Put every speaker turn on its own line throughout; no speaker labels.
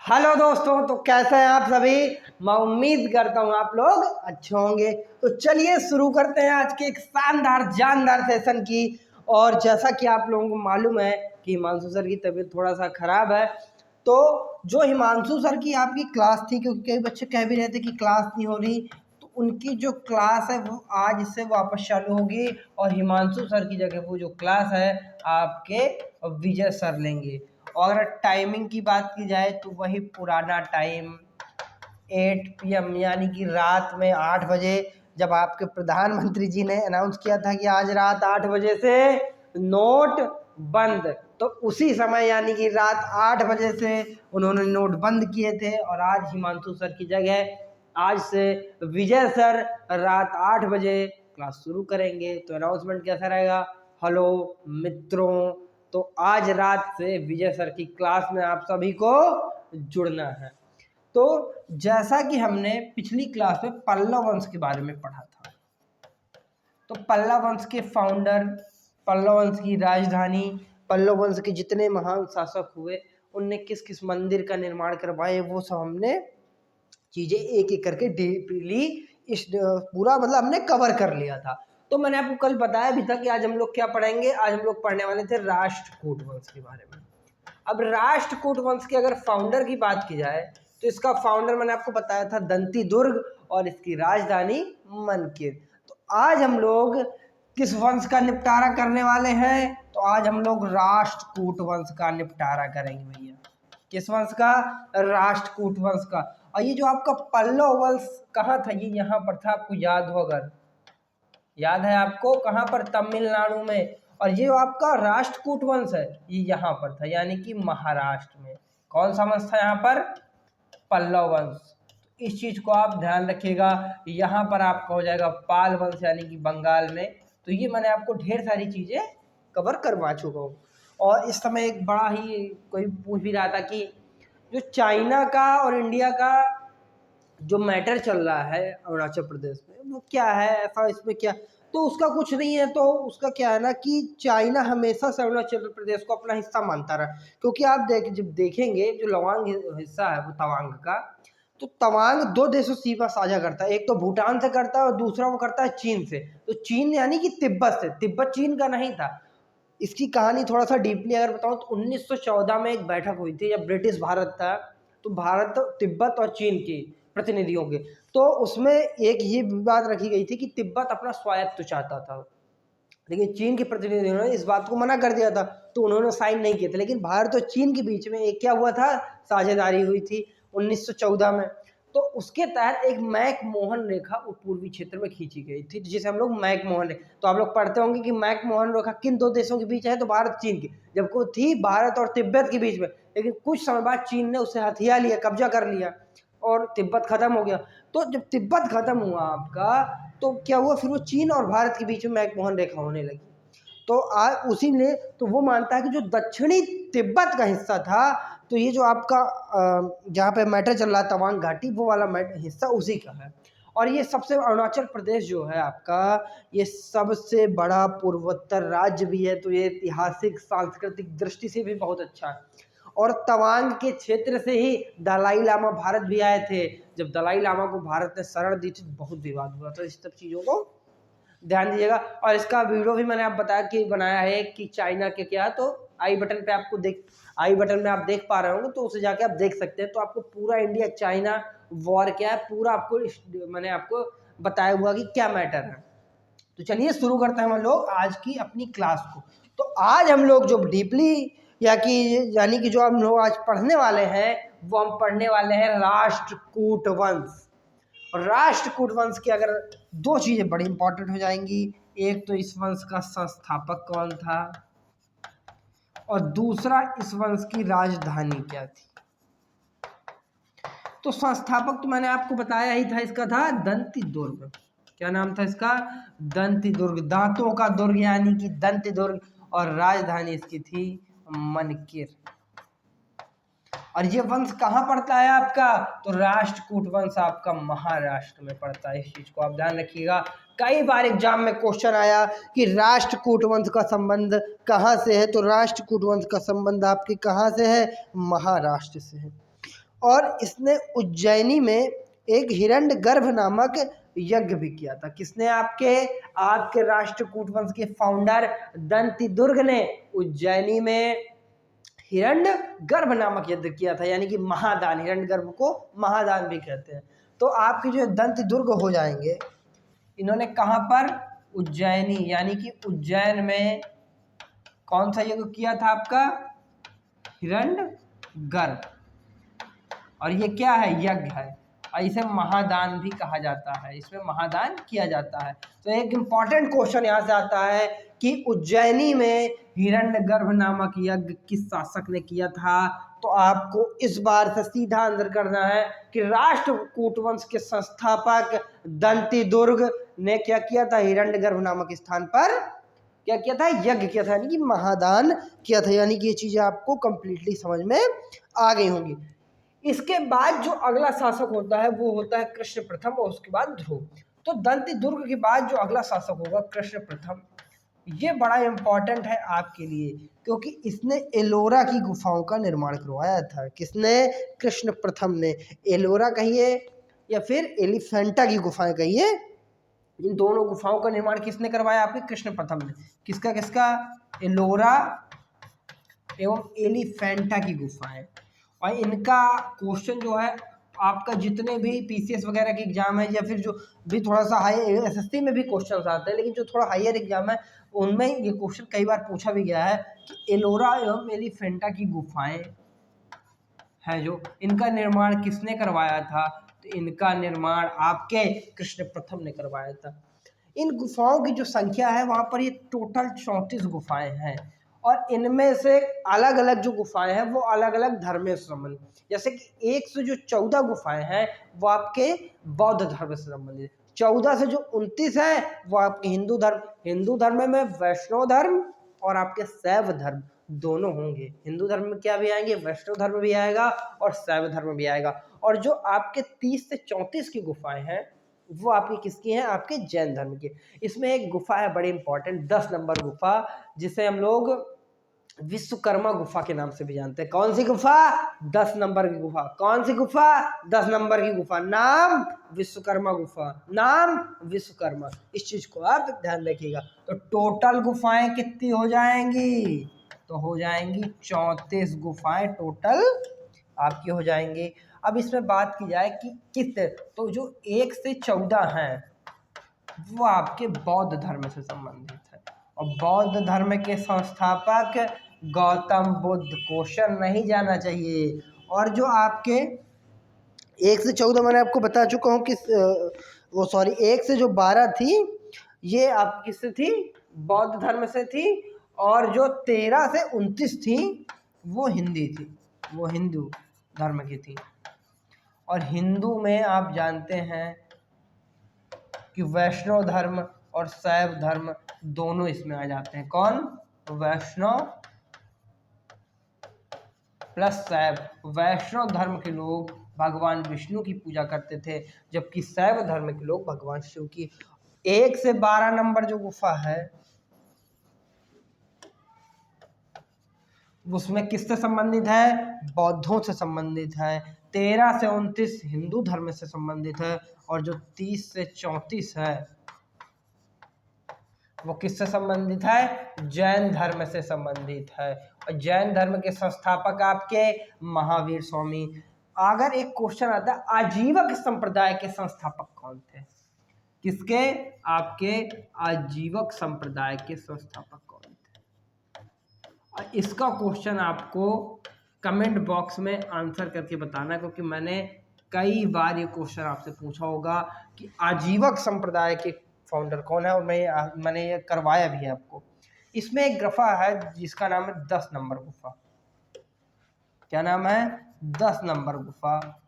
Hello दोस्तों, तो कैसे हैं आप सभी। मैं उम्मीद करता हूँ आप लोग अच्छे होंगे। तो चलिए शुरू करते हैं आज के एक शानदार जानदार सेशन की। और जैसा कि आप लोगों को मालूम है कि हिमांशु सर की तबीयत थोड़ा सा खराब है। तो जो हिमांशु सर की आपकी क्लास थी, क्योंकि कई बच्चे कह भी रहे थे कि क्लास नहीं हो रही, तो उनकी जो क्लास है वो आज से वापस चालू होगी। और हिमांशु सर की जगह वो जो क्लास है आपके विजय सर लेंगे। और अगर टाइमिंग की बात की जाए तो वही पुराना टाइम 8 PM, यानी कि रात में 8 बजे, जब आपके प्रधानमंत्री जी ने अनाउंस किया था कि आज रात 8 बजे से नोट बंद, तो उसी समय यानी कि रात 8 बजे से उन्होंने नोट बंद किए थे। और आज हिमांशु सर की जगह आज से विजय सर रात 8 बजे क्लास शुरू करेंगे। तो अनाउंसमेंट कैसा रहेगा? हेलो मित्रों, तो आज रात से विजय सर की क्लास में आप सभी को जुड़ना है। तो जैसा कि हमने पिछली क्लास में पल्लव वंश के बारे में पढ़ा था, तो पल्लव वंश के फाउंडर, पल्लव वंश की राजधानी, पल्लव वंश के जितने महान शासक हुए, उनने किस किस मंदिर का निर्माण करवाए, वो सब हमने चीजें एक एक करके डीपली इस पूरा मतलब हमने कवर कर लिया था। तो मैंने आपको कल बताया भी था कि आज हम लोग क्या पढ़ेंगे। आज हम लोग पढ़ने वाले थे राष्ट्रकूट वंश के बारे में। अब राष्ट्रकूट वंश के अगर फाउंडर की बात की जाए तो इसका फाउंडर मैंने आपको बताया था दंती दुर्ग, और इसकी राजधानी मनकिर। तो आज हम लोग किस वंश का निपटारा करने वाले हैं? तो आज हम लोग राष्ट्रकूट वंश का निपटारा करेंगे भैया। किस वंश का? राष्ट्रकूट वंश का। और ये जो आपका पल्लव वंश कहाँ था? ये यहाँ पर था, आपको याद हो, अगर याद है आपको, कहाँ पर? तमिलनाडु में। और ये जो आपका राष्ट्रकूट वंश है ये यहाँ पर था, यानी कि महाराष्ट्र में। कौन सा वंश था यहाँ पर? पल्लव वंश। इस चीज को आप ध्यान रखिएगा। यहाँ पर आपका हो जाएगा पाल वंश, यानी कि बंगाल में। तो ये मैंने आपको ढेर सारी चीजें कवर करवा चुका हूँ। और इस समय एक बड़ा ही कोई पूछ भी रहा था कि जो चाइना का और इंडिया का जो मैटर चल रहा है अरुणाचल प्रदेश में, वो क्या है ऐसा, इसमें क्या? तो उसका कुछ नहीं है। तो उसका क्या है ना कि चाइना हमेशा से अरुणाचल प्रदेश को अपना हिस्सा मानता रहा। क्योंकि आप जब देखेंगे जो लवांग हिस्सा है वो तवांग का, तो तवांग दो देशों से सीमा साझा करता है। एक तो भूटान से करता है और दूसरा वो करता है चीन से। तो चीन यानी कि तिब्बत से। तिब्बत चीन का नहीं था। इसकी कहानी थोड़ा सा डीपली अगर बताऊं तो 1914 में एक बैठक हुई थी जब ब्रिटिश भारत था। तो भारत, तिब्बत और चीन की प्रतिनिधियों के, तो उसमें एक ये बात रखी गई थी कि तिब्बत अपना स्वायत्त चाहता था, लेकिन चीन के प्रतिनिधियों ने इस बात को मना कर दिया था। तो उन्होंने साइन नहीं किए थे। लेकिन भारत और चीन के बीच में एक क्या हुआ था? साझेदारी हुई थी 1914 में। तो उसके तहत एक मैक मोहन रेखा पूर्वी क्षेत्र में खींची गई थी, जिसे हम लोग मैक मोहन रेखा। तो आप लोग पढ़ते होंगे कि मैक मोहन रेखा किन दो देशों के बीच है? तो भारत चीन की, जबकि थी भारत और तिब्बत के बीच में। लेकिन कुछ समय बाद चीन ने उसे हथिया लिया, कब्जा कर लिया, और तिब्बत खत्म हो गया। तो जब तिब्बत खत्म हुआ आपका, तो क्या हुआ? फिर वो चीन और भारत के बीच में मैकमोहन रेखा होने लगी। तो आज उसी ने, तो वो मानता है कि जो दक्षिणी तिब्बत का हिस्सा था, तो ये जो आपका जहाँ पे मैटर चल रहा है तवांग घाटी, वो वाला हिस्सा उसी का है। और ये सबसे, अरुणाचल प्रदेश जो है आपका, ये सबसे बड़ा पूर्वोत्तर राज्य भी है। तो ये ऐतिहासिक सांस्कृतिक दृष्टि से भी बहुत अच्छा है। और तवांग के क्षेत्र से ही दलाई लामा भारत भी आए थे। जब दलाई लामा को भारत ने शरण दी थी बहुत विवाद हुआ। तो इस सब चीज़ों को ध्यान दीजिएगा। और इसका वीडियो भी मैंने आप बताया कि बनाया है कि चाइना के क्या, तो आई बटन पे आपको आई बटन में आप देख पा रहे होंगे, तो उसे जाके आप देख सकते हैं। तो आपको पूरा इंडिया चाइना वॉर क्या है पूरा आपको मैंने आपको बताया हुआ कि क्या मैटर है। तो चलिए शुरू करते हैं हम लोग आज की अपनी क्लास को। तो आज हम लोग जो डीपली यानी कि जो हम लोग आज पढ़ने वाले हैं, वो हम पढ़ने वाले हैं राष्ट्रकूट वंश। और राष्ट्रकूट वंश की अगर दो चीजें बड़ी इंपॉर्टेंट हो जाएंगी, एक तो इस वंश का संस्थापक कौन था, और दूसरा इस वंश की राजधानी क्या थी। तो संस्थापक तो मैंने आपको बताया ही था, इसका था दंती दुर्ग। क्या नाम था इसका? दंती दुर्ग, दांतों का दुर्ग यानी कि दंती दुर्ग। और राजधानी इसकी थी मनकिर। और ये वंश कहाँ पड़ता है आपका? तो राष्ट्रकूट वंश आपका महाराष्ट्र में पड़ता है। इस चीज को आप ध्यान रखिएगा। कई बार एग्जाम में क्वेश्चन आया कि राष्ट्रकूट वंश का संबंध कहाँ से है? तो राष्ट्रकूट वंश का संबंध आपके कहाँ से है? महाराष्ट्र से है। और इसने उज्जैनी में एक हिरण्यगर्भ नामक यज्ञ भी किया था। किसने? आपके आपके राष्ट्रकूट वंश के फाउंडर दंतिदुर्ग ने उज्जैनी में हिरण्यगर्भ नामक यज्ञ किया था, यानी कि महादान। हिरण्यगर्भ को महादान भी कहते हैं। तो आपके जो दंतिदुर्ग हो जाएंगे, इन्होंने कहाँ पर? उज्जैनी, यानी कि उज्जैन में कौन सा यज्ञ किया था आपका? हिरण्यगर्भ। और ये क्या है? यज्ञ है, और इसे महादान भी कहा जाता है। इसमें महादान किया जाता है। तो एक इम्पॉर्टेंट क्वेश्चन यहाँ से आता है कि उज्जैनी में हिरण्यगर्भ नामक यज्ञ किस शासक ने किया था? तो आपको इस बार से सीधा आंसर करना है कि राष्ट्रकूट वंश के संस्थापक दंतिदुर्ग ने क्या किया था? हिरण्यगर्भ नामक स्थान पर क्या किया था? यज्ञ किया था, यानी कि महादान किया था। यानी कि ये चीजें आपको कंप्लीटली समझ में आ गई होंगी। इसके बाद जो अगला शासक होता है वो होता है कृष्ण प्रथम, और उसके बाद ध्रुव। तो दंतिदुर्ग के बाद जो अगला शासक होगा कृष्ण प्रथम, ये बड़ा इंपॉर्टेंट है आपके लिए, क्योंकि इसने एलोरा की गुफाओं का निर्माण करवाया था। किसने? कृष्ण प्रथम ने। एलोरा कहिए या फिर एलिफेंटा की गुफाएं कहिए, इन दोनों गुफाओं का निर्माण किसने करवाया? आपके कृष्ण प्रथम ने। किसका किसका? एलोरा एवं एलिफेंटा की गुफाएं। और इनका क्वेश्चन जो है आपका जितने भी पीसीएस वगैरह के एग्जाम है, या फिर जो भी थोड़ा सा हाई एसएससी में भी क्वेश्चन आते हैं, लेकिन जो थोड़ा हायर एग्जाम है उनमें ये क्वेश्चन कई बार पूछा भी गया है कि एलोरा एवं एलिफेंटा की गुफाएं हैं, जो इनका निर्माण किसने करवाया था? तो इनका निर्माण आपके कृष्ण प्रथम ने करवाया था। इन गुफाओं की जो संख्या है वहां पर ये टोटल 34 गुफाएं हैं, और इनमें से अलग अलग जो गुफाएं हैं वो अलग अलग धर्म से संबंधित। जैसे कि एक से जो 14 गुफाएं हैं वो आपके बौद्ध धर्म से संबंधित, 14 से जो 29 है वो आपके हिंदू धर्म में वैष्णव धर्म और आपके शैव धर्म दोनों होंगे। हिंदू धर्म में क्या भी आएंगे? वैष्णव धर्म भी आएगा और शैव धर्म भी आएगा। और जो आपके 30 से 34 की गुफाएं हैं वो आपकी किसकी हैं? आपके जैन धर्म की। इसमें एक गुफा है बड़ी इंपॉर्टेंट, 10 नंबर गुफा, जिसे हम लोग विश्वकर्मा गुफा के नाम से भी जानते हैं। कौन सी गुफा? 10 नंबर की गुफा। कौन सी गुफा? 10 नंबर की गुफा। नाम? विश्वकर्मा गुफा। नाम? विश्वकर्मा। इस चीज को आप ध्यान रखिएगा। तो टोटल गुफाएं कितनी हो जाएंगी? तो हो जाएंगी 34 गुफाएं टोटल आपकी हो जाएंगी। अब इसमें बात की जाए कि किस, तो जो 1 से 14 हैं वो आपके बौद्ध धर्म से संबंधित है, और बौद्ध धर्म के संस्थापक गौतम बुद्ध। क्वेश्चन नहीं जाना चाहिए। और जो आपके 1 से 14 मैंने आपको बता चुका हूँ कि वो सॉरी 1 से जो 12 थी ये आप किससे थी? बौद्ध धर्म से थी। और जो 13 से 29 थी वो हिंदी थी, वो हिंदू धर्म की थी। और हिंदू में आप जानते हैं कि वैष्णव धर्म और शैव धर्म दोनों इसमें आ जाते हैं। कौन? वैष्णव प्लस शैव। वैष्णव धर्म के लोग भगवान विष्णु की पूजा करते थे, जबकि शैव धर्म के लोग भगवान शिव की। 1 से 12 नंबर जो गुफा है उसमें किससे संबंधित है? बौद्धों से संबंधित है। 13 से 29 हिंदू धर्म से संबंधित है, और जो 30 से 34 है वो किससे संबंधित है? जैन धर्म से संबंधित है। और जैन धर्म के संस्थापक आपके महावीर स्वामी। अगर एक क्वेश्चन आता है आजीवक संप्रदाय के संस्थापक कौन थे? किसके? आपके आजीवक संप्रदाय के संस्थापक कौन थे? और इसका क्वेश्चन आपको कमेंट बॉक्स में आंसर करके बताना, क्योंकि मैंने कई बार ये क्वेश्चन आपसे पूछा होगा कि आजीवक संप्रदाय के फाउंडर कौन है, और मैंने ये करवाया भी है आपको। इसमें एक गुफा है जिसका नाम है 10 नंबर गुफा। क्या नाम है? 10 नंबर गुफा।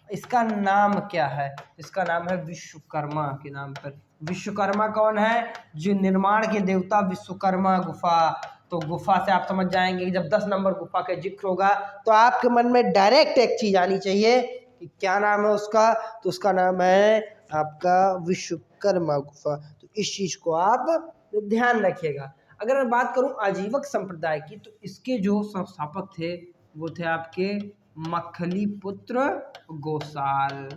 इसका नाम क्या है? इसका नाम है विश्वकर्मा के नाम पर। विश्वकर्मा कौन है? जो निर्माण के देवता विश्वकर्मा गुफा। तो गुफा से आप समझ जाएंगे कि जब 10 नंबर गुफा का जिक्र होगा तो आपके मन में डायरेक्ट एक चीज आनी चाहिए कि क्या नाम है उसका? तो उसका नाम है आपका विश्वकर्मा गुफा। तो इस चीज को आप ध्यान रखिएगा। अगर मैं बात करूं आजीवक संप्रदाय की, तो इसके जो संस्थापक थे वो थे आपके मखलीपुत्र गोसाल।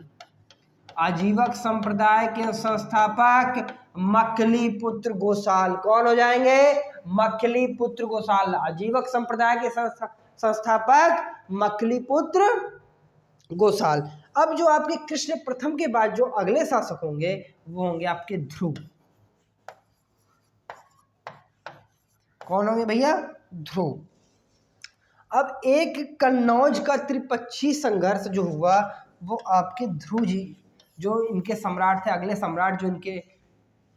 आजीवक संप्रदाय के संस्थापक मखलीपुत्र गोसाल कौन हो जाएंगे? मखलीपुत्र गोसाल। आजीवक संप्रदाय के संस्थापक मखलीपुत्र गोसाल। अब जो आपके कृष्ण प्रथम के बाद जो अगले शासक होंगे वो होंगे आपके ध्रुव। कौन होंगे भैया? ध्रुव। अब एक कन्नौज का त्रिपक्षीय संघर्ष जो हुआ वो आपके ध्रुव जी जो इनके सम्राट थे, अगले सम्राट जो इनके,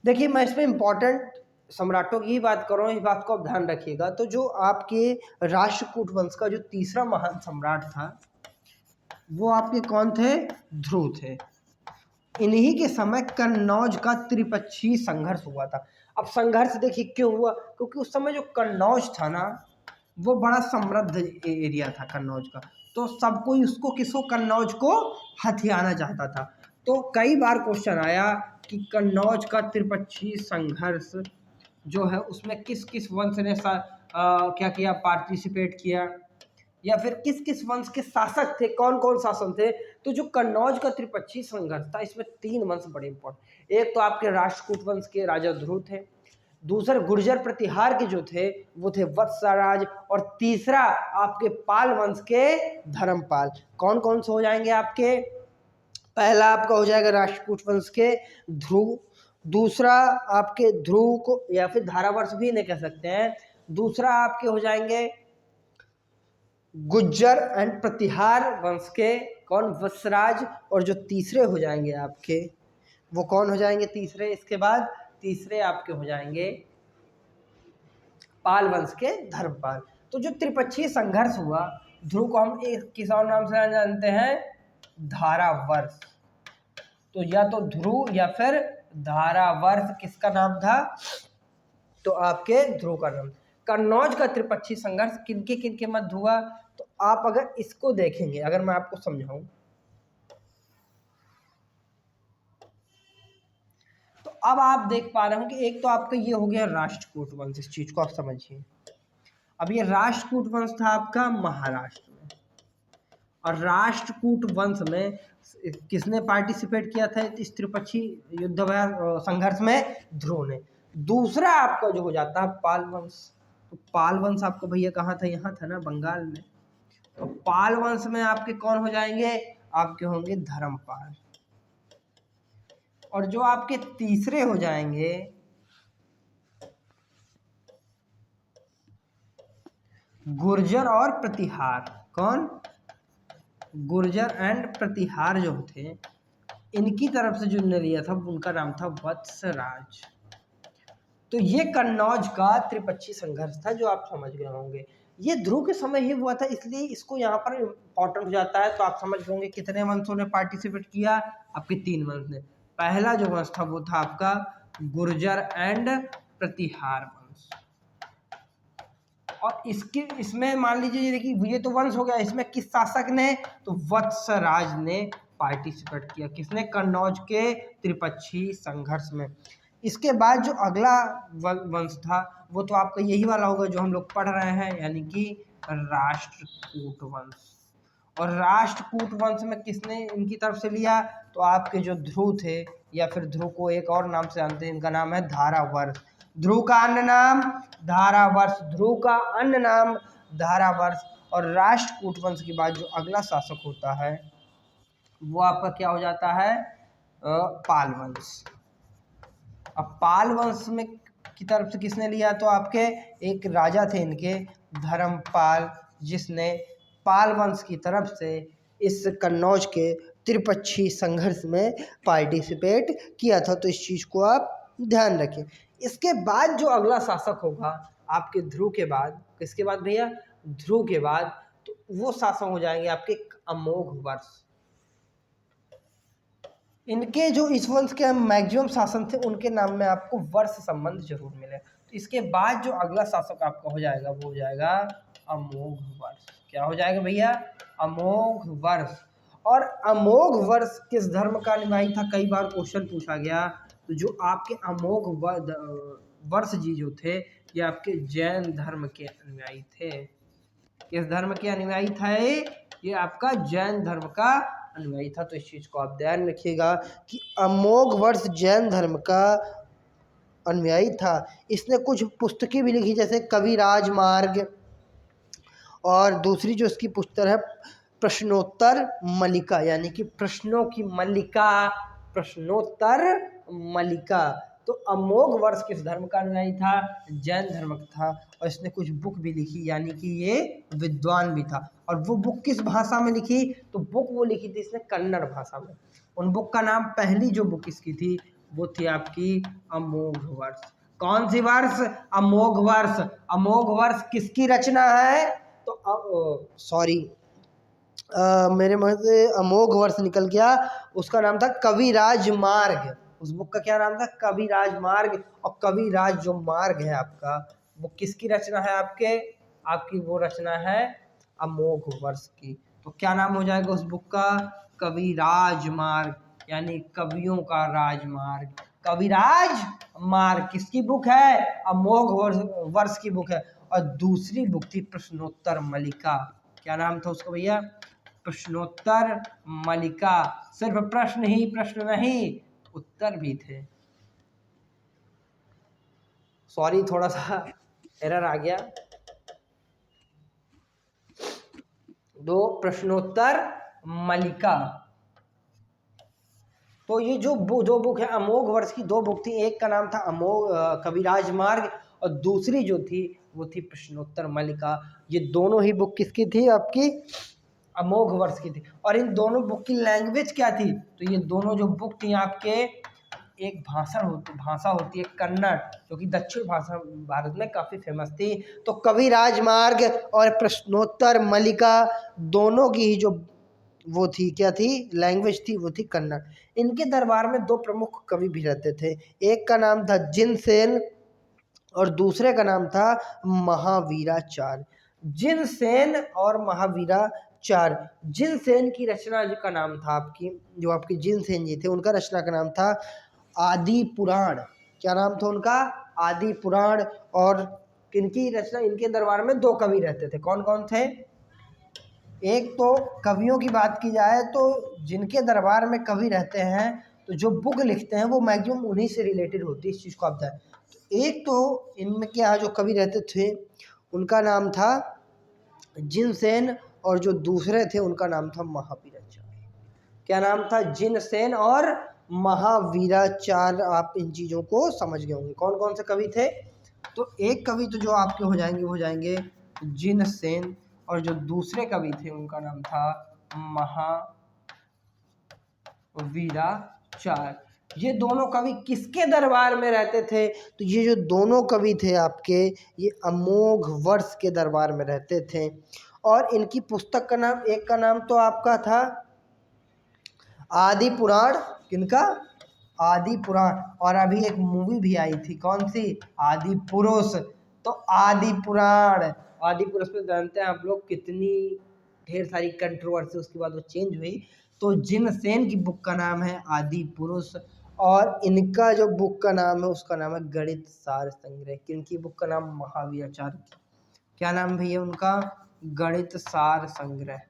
देखिए मैं इसमें इंपॉर्टेंट सम्राटों की ही बात कर रहा हूँ, इस बात को आप ध्यान रखिएगा। तो जो आपके राष्ट्रकूट वंश का जो तीसरा महान सम्राट था वो आपके कौन थे? ध्रुव थे। इन्हीं के समय कन्नौज का त्रिपक्षीय संघर्ष हुआ था। अब संघर्ष देखिए क्यों हुआ? क्योंकि उस समय जो कन्नौज था ना वो बड़ा समृद्ध एरिया था कन्नौज का, तो सब कोई उसको किसको? कन्नौज को हथियाना चाहता था। तो कई बार क्वेश्चन आया कि कन्नौज का त्रिपक्षीय संघर्ष जो है उसमें किस किस वंश ने क्या किया? पार्टिसिपेट किया, या फिर किस किस वंश के शासक थे, कौन कौन शासक थे? तो जो कन्नौज का त्रिपक्षीय संघर्ष था इसमें 3 वंश बड़े इंपॉर्टेंट। एक तो आपके राष्ट्रकूट वंश के राजा ध्रुव थे, दूसरे गुर्जर प्रतिहार के जो थे वो थे वत्सराज, और तीसरा आपके पाल वंश के धर्मपाल। कौन कौन से हो जाएंगे आपके? पहला आपका हो जाएगा राष्ट्रकूट वंश के ध्रुव, दूसरा आपके ध्रुव को या फिर धारावर्ष भी नहीं कह सकते हैं, दूसरा आपके हो जाएंगे गुज्जर एंड प्रतिहार वंश के कौन? वत्सराज, और जो तीसरे हो जाएंगे आपके वो कौन हो जाएंगे? तीसरे, इसके बाद तीसरे आपके हो जाएंगे पाल वंश के धर्मपाल। तो जो त्रिपक्षीय संघर्ष हुआ ध्रुव को हम एक किस और नाम से जानते हैं? धारावर्ष। तो या तो ध्रुव या फिर धारावर्ष किसका नाम था? तो आपके ध्रुव का नाम। कन्नौज का त्रिपक्षीय संघर्ष किनके किनके मध्य हुआ? तो आप अगर इसको देखेंगे, अगर मैं आपको समझाऊं तो अब आप देख पा रहे हो कि एक तो आपका ये हो गया राष्ट्रकूट वंश, इस चीज को आप समझिए। अब ये राष्ट्रकूट वंश था आपका महाराष्ट्र में, और राष्ट्रकूट वंश में किसने पार्टिसिपेट किया था इस त्रिपक्षीय युद्ध संघर्ष में? ध्रुव ने। दूसरा आपका जो हो जाता है पाल वंश। तो पाल वंश आपका भैया कहाँ था? यहाँ था ना, बंगाल में। तो पाल वंश में आपके कौन हो जाएंगे? आपके होंगे धर्मपाल। और जो आपके तीसरे हो जाएंगे गुर्जर और प्रतिहार। कौन? गुर्जर एंड प्रतिहार जो थे इनकी तरफ से जो निर्णय लिया था उनका नाम था वत्सराज। तो ये कन्नौज का त्रिपक्षीय संघर्ष था जो आप समझ गए होंगे। ये ध्रुव के समय ही हुआ था, इसलिए इसको यहाँ पर इम्पोर्टेंट हो जाता है। तो आप समझ गए होंगे कितने वंशों ने पार्टिसिपेट किया? आपके 3 वंश ने। पहला जो वंश था वो था आपका गुर्जर एंड प्रतिहार वंश, और इसमें मान लीजिए देखिए ये तो वंश हो गया, इसमें किस शासक ने? तो वत्सराज ने पार्टिसिपेट किया। किसने? कन्नौज के त्रिपक्षीय संघर्ष में। इसके बाद जो अगला वंश था वो तो आपका यही वाला होगा जो हम लोग पढ़ रहे हैं, यानी कि राष्ट्रकूट वंश। और राष्ट्रकूट वंश में किसने इनकी तरफ से लिया? तो आपके जो ध्रुव थे, या फिर ध्रुव को एक और नाम से जानते हैं, इनका नाम है धारावर्ष। ध्रुव का अन्य नाम धारावर्ष, ध्रुव का अन्य नाम धारावर्ष। और राष्ट्रकूट वंश के बाद जो अगला शासक होता है वो आपका क्या हो जाता है? पाल वंश। अब पाल वंश में की तरफ से किसने लिया? तो आपके एक राजा थे इनके धर्मपाल, जिसने पाल वंश की तरफ से इस कन्नौज के त्रिपक्षीय संघर्ष में पार्टिसिपेट किया था। तो इस चीज़ को आप ध्यान रखें। इसके बाद जो अगला शासक होगा आपके ध्रुव के बाद, किसके बाद भैया? ध्रुव के बाद, तो वो शासक हो जाएंगे आपके अमोघ वर्ष। इनके जो इस वंश के मैक्सिमम शासन थे उनके नाम में आपको वर्ष संबंध जरूर मिले। तो इसके बाद जो अगला शासक आपका हो जाएगा वो हो जाएगा अमोघ वर्ष। क्या हो जाएगा भैया? अमोघ वर्ष। और अमोघ वर्ष किस धर्म का अनुयायी था? कई बार क्वेश्चन पूछा गया। तो जो आपके अमोघ वर्ष जी जो थे ये आपके जैन धर्म के अनुयायी थे। किस धर्म के अनुयायी थे? ये आपका जैन धर्म का अनुयायी था। तो इस चीज को आप ध्यान रखिएगा कि अमोघ वर्ष जैन धर्म का अनुयायी था। इसने कुछ पुस्तकें भी लिखी जैसे कवि राजमार्ग, और दूसरी जो इसकी पुस्तक है प्रश्नोत्तर मल्लिका, यानी कि प्रश्नों की मल्लिका, प्रश्नोत्तर मल्लिका। तो अमोघ वर्ष किस धर्म का अनुयायी था? जैन धर्म का था। और इसने कुछ बुक भी लिखी, यानी कि ये विद्वान भी था। और वो बुक किस भाषा में लिखी? तो बुक वो लिखी थी इसने कन्नड़ भाषा में। उन बुक का नाम, पहली जो बुक इसकी थी वो थी आपकी अमोघ वर्ष। कौन सी वर्ष? अमोघ वर्ष। अमोघ वर्ष किसकी रचना है? तो सॉरी, मेरे मुंह से अमोघ वर्ष निकल गया। उसका नाम था कवि राजमार्ग। उस बुक का क्या नाम था? कवि राजमार्ग। और कवि राज जो मार्ग है आपका, वो किसकी रचना है? आपकी वो रचना है अमोघ वर्ष की। तो क्या नाम हो जाएगा उस बुक का? कवि राजमार्ग, यानी कवियों का राजमार्ग। कविराज मार्ग किसकी बुक है? अमोघ वर्ष की बुक है। और दूसरी बुक थी प्रश्नोत्तर मल्लिका। क्या नाम था उसका भैया? प्रश्नोत्तर मल्लिका। सिर्फ प्रश्न ही प्रश्न नहीं, उत्तर भी थे। सॉरी, थोड़ा सा एरर आ गया। दो प्रश्नोत्तर मल्लिका। तो ये जो दो बुक है अमोघ वर्ष की, दो बुक थी। एक का नाम था कविराज मार्ग, और दूसरी जो थी वो थी प्रश्नोत्तर मल्लिका। ये दोनों ही बुक किसकी थी? आपकी अमोघ वर्ष की थी। और इन दोनों बुक की लैंग्वेज क्या थी? तो ये दोनों जो बुक थी आपके, एक भाषा होती है कन्नड़, जो कि दक्षिण भाषा भारत में काफ़ी फेमस थी। तो कवि राजमार्ग और प्रश्नोत्तर मल्लिका दोनों की ही जो वो थी, क्या थी लैंग्वेज थी? वो थी कन्नड़। इनके दरबार में दो प्रमुख कवि भी रहते थे। एक का नाम था जिनसेन और दूसरे का नाम था महावीराचार्य। जिनसेन और महावीराचार्य। जिनसेन की रचना का नाम था जो आपकी जिनसेन जी थे, उनका रचना का नाम था आदि पुराण। क्या नाम था उनका? आदि पुराण। और किनकी रचना? इनके दरबार में दो कवि रहते थे। कौन कौन थे? एक तो कवियों की बात की जाए तो जिनके दरबार में कवि रहते हैं, तो जो बुक लिखते हैं वो मैक्सिमम उन्हीं से रिलेटेड होती है। इस चीज़ को आप जाए। तो एक तो इनमें के यहाँ जो कवि रहते थे उनका नाम था जिनसेन, और जो दूसरे थे उनका नाम था महावीराचार्य। क्या नाम था? जिनसेन और महावीराचार्य। आप इन चीज़ों को समझ गए होंगे कौन कौन से कवि थे। तो एक कवि तो जो आपके हो जाएंगे जिनसेन, और जो दूसरे कवि थे उनका नाम था महावीराचार्य। ये दोनों कवि किसके दरबार में रहते थे? तो ये जो दोनों कवि थे आपके, ये अमोघ वर्ष के दरबार में रहते थे। और इनकी पुस्तक का नाम, एक का नाम तो आपका था आदि पुराण। किनका? आदि पुराण। और अभी एक मूवी भी आई थी, कौन सी? आदि पुरुष। तो आदि पुराण, आदि पुरुष में जानते हैं आप लोग कितनी ढेर सारी कंट्रोवर्सी उसके बाद वो चेंज हुई। तो जिनसेन की बुक का नाम है आदि पुरुष, और इनका जो बुक का नाम है उसका नाम है गणित सार संग्रह। किनकी बुक का नाम? महावीराचार्य। क्या नाम भैया उनका? गणित सार संग्रह।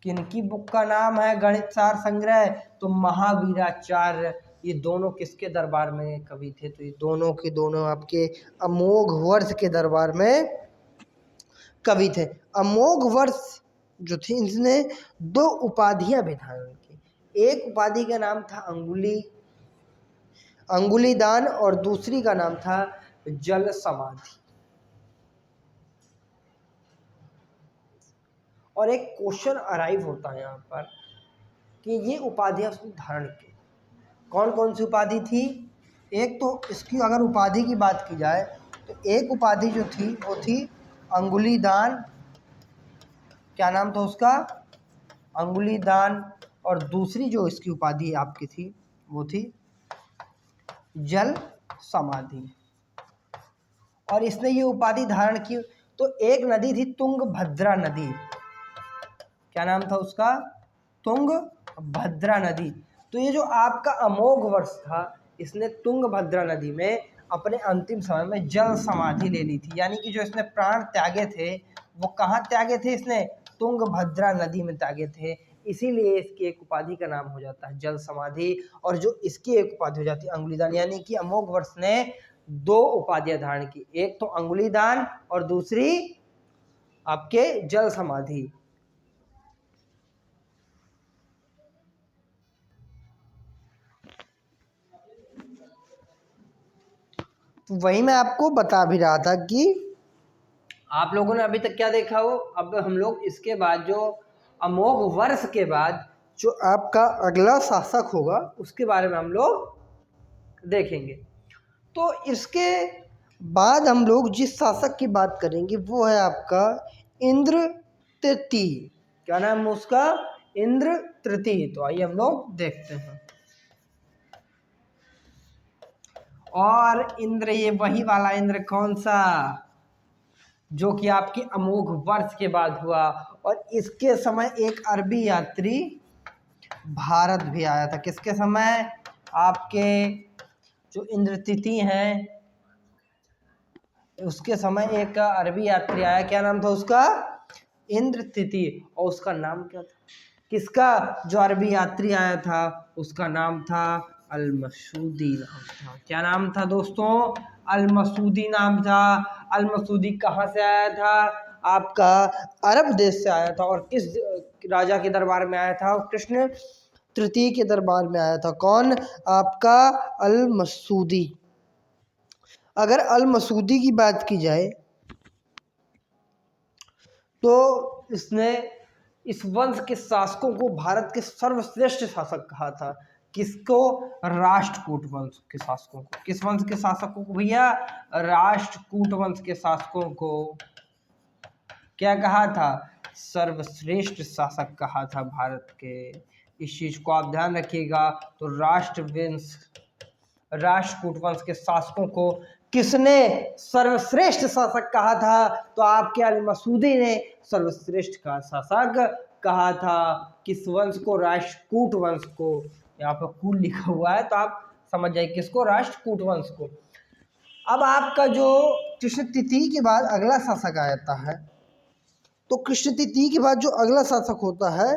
किनकी बुक का नाम है गणित सार संग्रह? तो महावीराचार्य। ये दोनों किसके दरबार में कवि थे? तो ये दोनों के दोनों आपके अमोघ वर्ष के दरबार में कवि थे। अमोघ वर्ष जो थी, इसने दो उपाधियां भी धारण की। एक उपाधि का नाम था अंगुलीदान, और दूसरी का नाम था जल समाधि। और एक क्वेश्चन अराइव होता है यहाँ पर कि ये उपाधियां उसने धारण की। कौन कौन सी उपाधि थी? एक तो इसकी अगर उपाधि की बात की जाए तो एक उपाधि जो थी वो थी अंगुलीदान। क्या नाम था उसका? अंगुलीदान। और दूसरी जो इसकी उपाधि आपकी थी वो थी जल समाधि। और इसने ये उपाधि धारण की। तो एक नदी थी तुंगभद्रा नदी। क्या नाम था उसका? तुंगभद्रा नदी। तो ये जो आपका अमोघ वर्ष था, इसने तुंगभद्रा नदी में अपने अंतिम समय में जल समाधि ले ली थी। यानी कि जो इसने प्राण त्यागे थे वो कहाँ त्यागे थे इसने? तुंगभद्रा नदी में त्यागे थे। इसीलिए इसकी एक उपाधि का नाम हो जाता है जल समाधि। और जो इसकी एक उपाधि हो जाती है अंगुलीदान, यानी कि अमोघवर्ष ने 2 उपाधियां धारण की, एक तो अंगुलीदान और दूसरी आपके जल समाधि। तो वही मैं आपको बता भी रहा था कि आप लोगों ने अभी तक क्या देखा हो। अब हम लोग इसके बाद जो अमोघ वर्ष के बाद जो आपका अगला शासक होगा उसके बारे में हम लोग देखेंगे। तो इसके बाद हम लोग जिस शासक की बात करेंगे वो है आपका इंद्र तृतीय। क्या नाम है उसका? इंद्र तृतीय। तो आइए हम लोग देखते हैं। और इंद्र, ये वही वाला इंद्र कौन सा जो कि आपके अमोघ वर्ष के बाद हुआ। और इसके समय एक अरबी यात्री भारत भी आया था। किसके समय? आपके जो इंद्र तिथि हैं उसके समय एक अरबी यात्री आया। क्या नाम था उसका? इंद्र तिथि। और उसका नाम क्या था? किसका? जो अरबी यात्री आया था उसका नाम था अल-मसूदी नाम था। क्या नाम था दोस्तों? अल-मसूदी नाम था। अल-मसूदी कहाँ से आया था? आपका अरब देश से आया था। और किस राजा के दरबार में आया था? कृष्ण तृतीय के दरबार में आया था। कौन? आपका अल-मसूदी। अगर अल-मसूदी की बात की जाए तो इसने इस वंश के शासकों को भारत के सर्वश्रेष्ठ शासक कहा था। किसको? राष्ट्रकूट वंश के शासकों को। किस वंश के शासकों को भैया? राष्ट्रकूट वंश के शासकों को क्या कहा था? सर्वश्रेष्ठ शासक कहा था भारत के। इस चीज को आप ध्यान रखिएगा। तो राष्ट्रकूट वंश के शासकों को किसने सर्वश्रेष्ठ शासक कहा था? तो आपके अल-मसूदी ने सर्वश्रेष्ठ का शासक कहा था। किस वंश को? राष्ट्रकूट वंश को। यहाँ पर कूट लिखा हुआ है तो आप समझ जाइए किसको? राष्ट्रकूट वंश को। अब आपका जो कृष्ण तिथि के बाद अगला शासक आता है, तो कृष्ण तिथि के बाद जो अगला शासक होता है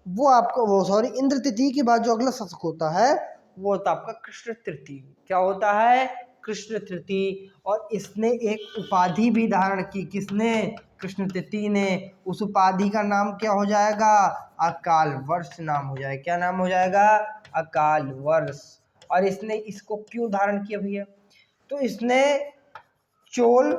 वो आपका इंद्र तिथि के बाद जो अगला शासक होता है वो होता है आपका कृष्ण तृतीय। क्या होता है? कृष्ण तृतीय। और इसने एक उपाधि भी धारण की। किसने? कृष्ण तृतीय ने। उस उपाधि का नाम क्या हो जाएगा? अकाल वर्ष नाम हो जाएगा। क्या नाम हो जाएगा? अकाल वर्ष। और इसने इसको क्यों धारण किया भैया? तो इसने चोल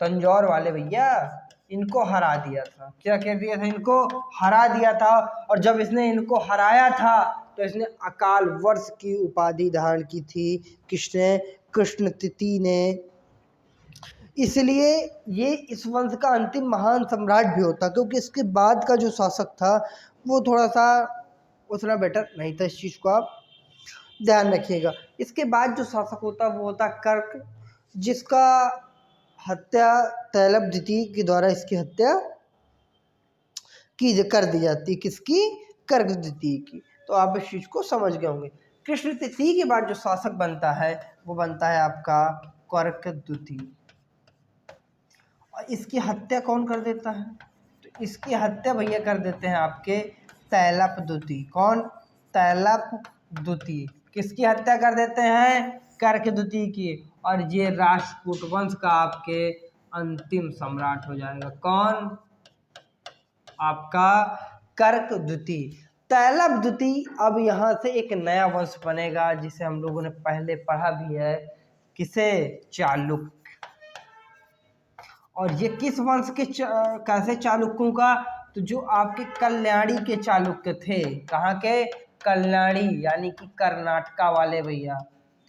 तंजौर वाले भैया इनको हरा दिया था। क्या कह दिया था? इनको हरा दिया था। और जब इसने इनको हराया था तो इसने अकाल वर्ष की उपाधि धारण की थी। किसने? कृष्ण तिथि ने। इसलिए ये इस वंश का अंतिम महान सम्राट भी होता, क्योंकि इसके बाद का जो शासक था वो थोड़ा सा उतना बेटर नहीं था। इस चीज़ को आप ध्यान रखिएगा। इसके बाद जो शासक होता वो होता कर्क, जिसका हत्या तैलब द्वितीय के द्वारा इसकी हत्या की कर दी जाती। किसकी? कर्क द्वितीय की। तो आप इस चीज को समझ गए होंगे। कृष्ण तृतीय के बाद जो शासक बनता है वो बनता है आपका कर्क द्वितीय। और इसकी हत्या कौन कर देता है? तो इसकी हत्या भैया कर देते हैं आपके तैलप द्वितीय। कौन? तैलप द्वितीय। किसकी हत्या कर देते हैं? कर्क द्वितीय की। और ये राष्ट्रकूट वंश का आपके अंतिम सम्राट हो जाएगा। कौन? आपका कर्क द्वितीय। तैलप द्वितीय। अब यहाँ से एक नया वंश बनेगा जिसे हम लोगों ने पहले पढ़ा भी है। किसे? चालुक्य। और ये किस वंश के कैसे चालुक्यों का? तो जो आपके कल्याणी के चालुक्य थे। कहाँ के? कल्याणी, यानी कि कर्नाटका वाले भैया।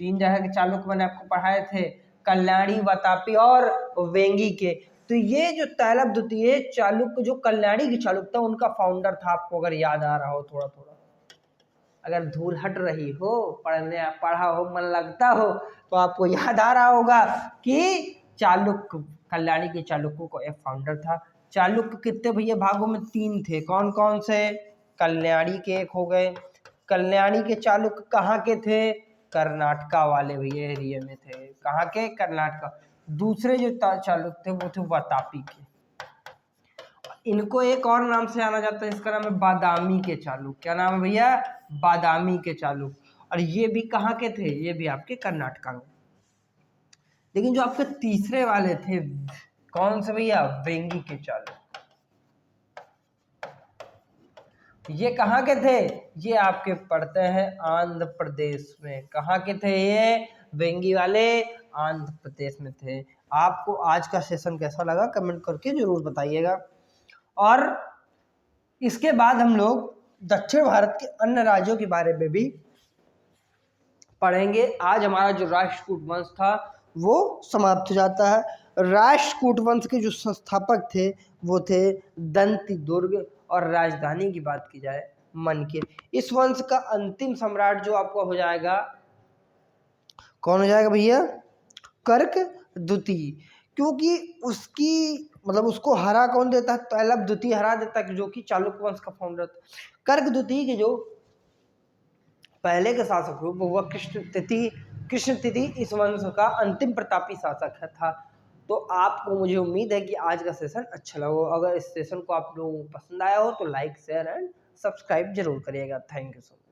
3 जगह के चालुक्य मैंने आपको पढ़ाए थे, कल्याणी, वातापी और वेंगी के। तो ये जो तैलप द्वितीय चालुक्य जो कल्याणी की चालुक्य था उनका फाउंडर था। आपको अगर याद आ रहा हो थोड़ा थोड़ा, अगर धूल हट रही हो, पढ़ा हो, मन लगता हो, तो आपको याद आ रहा होगा कि चालुक्य, कल्याणी के चालुक्यों को एक फाउंडर था। चालुक्य कितने भैया भागों में? 3 थे। कौन कौन से? कल्याणी के एक हो गए। कल्याणी के चालुक्य कहाँ के थे? कर्नाटका वाले भैया एरिया में थे। कहाँ के? कर्नाटका। दूसरे जो चालुक्य थे वो थे वातापी के। इनको एक और नाम से जाना जाता है, इसका नाम है बादामी के चालुक्य। क्या नाम है भैया? बादामी के चालुक्य। और ये भी कहाँ के थे? ये भी आपके कर्नाटका में। लेकिन जो आपके तीसरे वाले थे, कौन से भैया? वेंगी के चालुक्य। ये कहाँ के थे? ये आपके पड़ते हैं आंध्र प्रदेश में। कहाँ के थे ये? वेंगी वाले आंध्र प्रदेश में थे। आपको आज का सेशन कैसा लगा कमेंट करके जरूर बताइएगा। और इसके बाद हम लोग दक्षिण भारत के अन्य राज्यों के बारे में भी पढ़ेंगे। आज हमारा जो राष्ट्रकूट वंश था वो समाप्त हो जाता है। राष्ट्रकूट वंश के जो संस्थापक थे वो थे दंती दुर्ग, और राजधानी की बात की जाए मनकेर। इस वंश का अंतिम सम्राट जो आपका हो जाएगा, कौन हो जाएगा भैया? कर्क द्वितीय। क्योंकि उसकी मतलब उसको हरा कौन देता है? तैलभ द्वितीय हरा देता है, जो कि चालुक्य वंश का फाउंडर था। कर्क द्वितीय के जो पहले के शासक हुए वो हुआ कृष्ण तिथि इस वंश का अंतिम प्रतापी शासक था। तो आपको, मुझे उम्मीद है कि आज का सेशन अच्छा लगा हो। अगर इस सेशन को आप लोगों को पसंद आया हो तो लाइक शेयर एंड सब्सक्राइब जरूर करिएगा। Thank you so much.